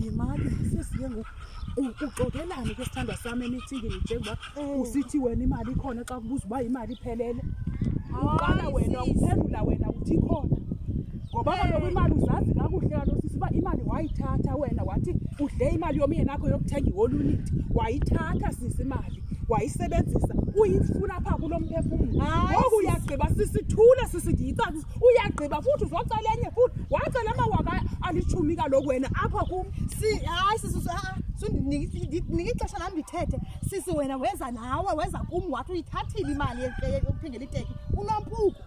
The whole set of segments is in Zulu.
Imali sesiye uxokelana ke sithanda sami emeetingini njengoba usithi wena imali ikhona xa kubuza uba imali iphelele. Uqala wena uphendula wena uthi ikhona. Ngoba kaloku imali uzazi kakuhle kaloku sisi uba imali wayithatha wena wathi udle imali yomyeni wakho yokuthenga iwolunithi. Wayithatha sisi imali wayisebenzisa uyifuna phaa kulo mphefumlo. Ngoku uyagqiba sisithula sisindiyicacisa uyagqiba futhi uzocela enye futhi wacela amawaka alishumi kaloku wena apha kum. Hayi sisi nika ixesha lam ndithethe. Sisi wena weza nawe weza kum wathi uyithathile imali yokuthengela iteki unompuku.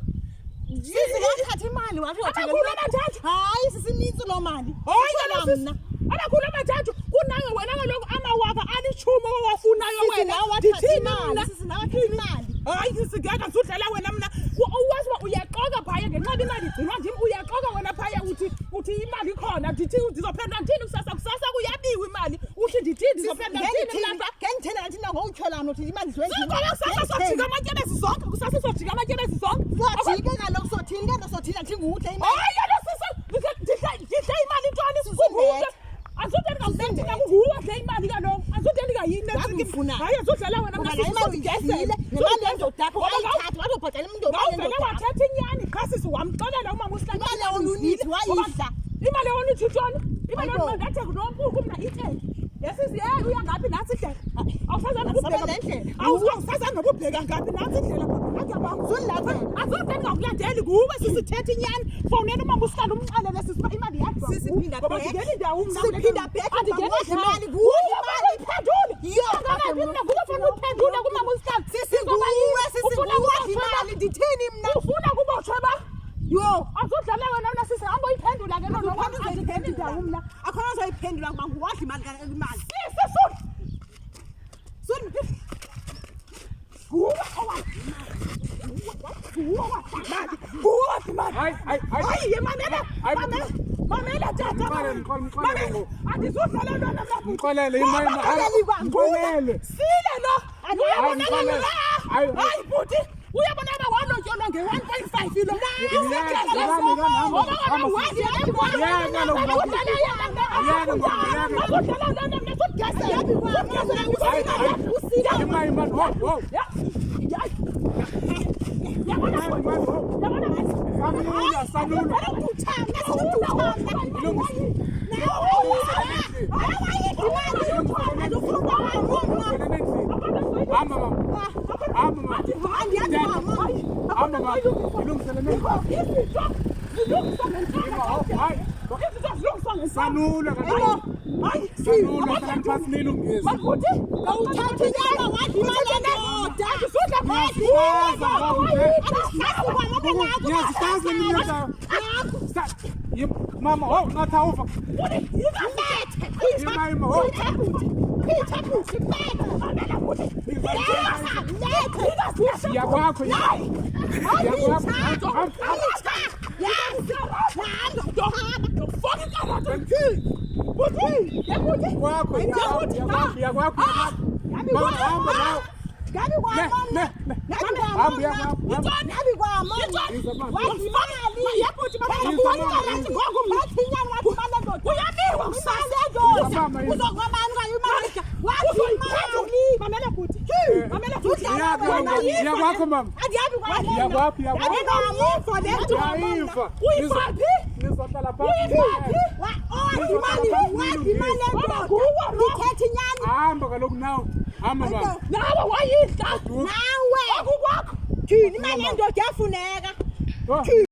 Sisi wathatha imali wathi Abakhulu abathathu. Hayi sisinintsi loo mali. Hoyi mna. Abakhulu abathathu kunawe wena kaloku amawaka alishumi owafunayo wena. Ndithini imali sisi nawe imali. Hayi sisi ngeke sudlala wena mna. Uwazi uba uyaxoka phaya ngenxa imali igcinwa ndim uyaxoka wena phaya uthi imali ikhona ndithi ndizophendula ndithini kusasa kuyabiwa imali uthi ndithini ndizophendula ndithini lapha ngengithena ngathi ngokutyholana uthi imali zwenziwe ngoba kusasa sojika amatyebezi zonke kusasa sojika amatyebezi zonke sojike kaloku sothini kanti sothini athi nguhle imali hayi yena sisi ndidla imali ntoni sisungule azudeni ngawusendela nguwe adle imali kaloku azudeni ngayini ngifuna hayi azudlala wena mna imali uyidlile nemali endodakho wayithatha wazobhatala ngawuvele wathetha inyani qha sisi wamxelela umama usihlala imali yolunithi wayidla imali yolunithi ntoni imali yolunithi ngathi nompuku mna iteki yesisi uyangaphi nasi indlela awusazana nobubheka ngaphi nasi indlela azudeni ngakulandeli nguwe sisithetha inyani fowunela umama usihlala umxelele sisi uba imali yadwa siphinda siphinda imali kuwe imali iphendule mna kuwe funa uphendule kumama usihlala sisiguwe imali ndithini mna ufuna kubotshwe ba yo azudlala wena mna sisi hamba uyiphendula ke lona uzayiphendula indawo mna akhona uzoyiphendula ngoba nguwadla imali imali mamela tata andizudlala lona mxolele imali sile lo hayi bhuti uyabona uba walontyolwa nge-1.5 ilo Mama, oh, not over.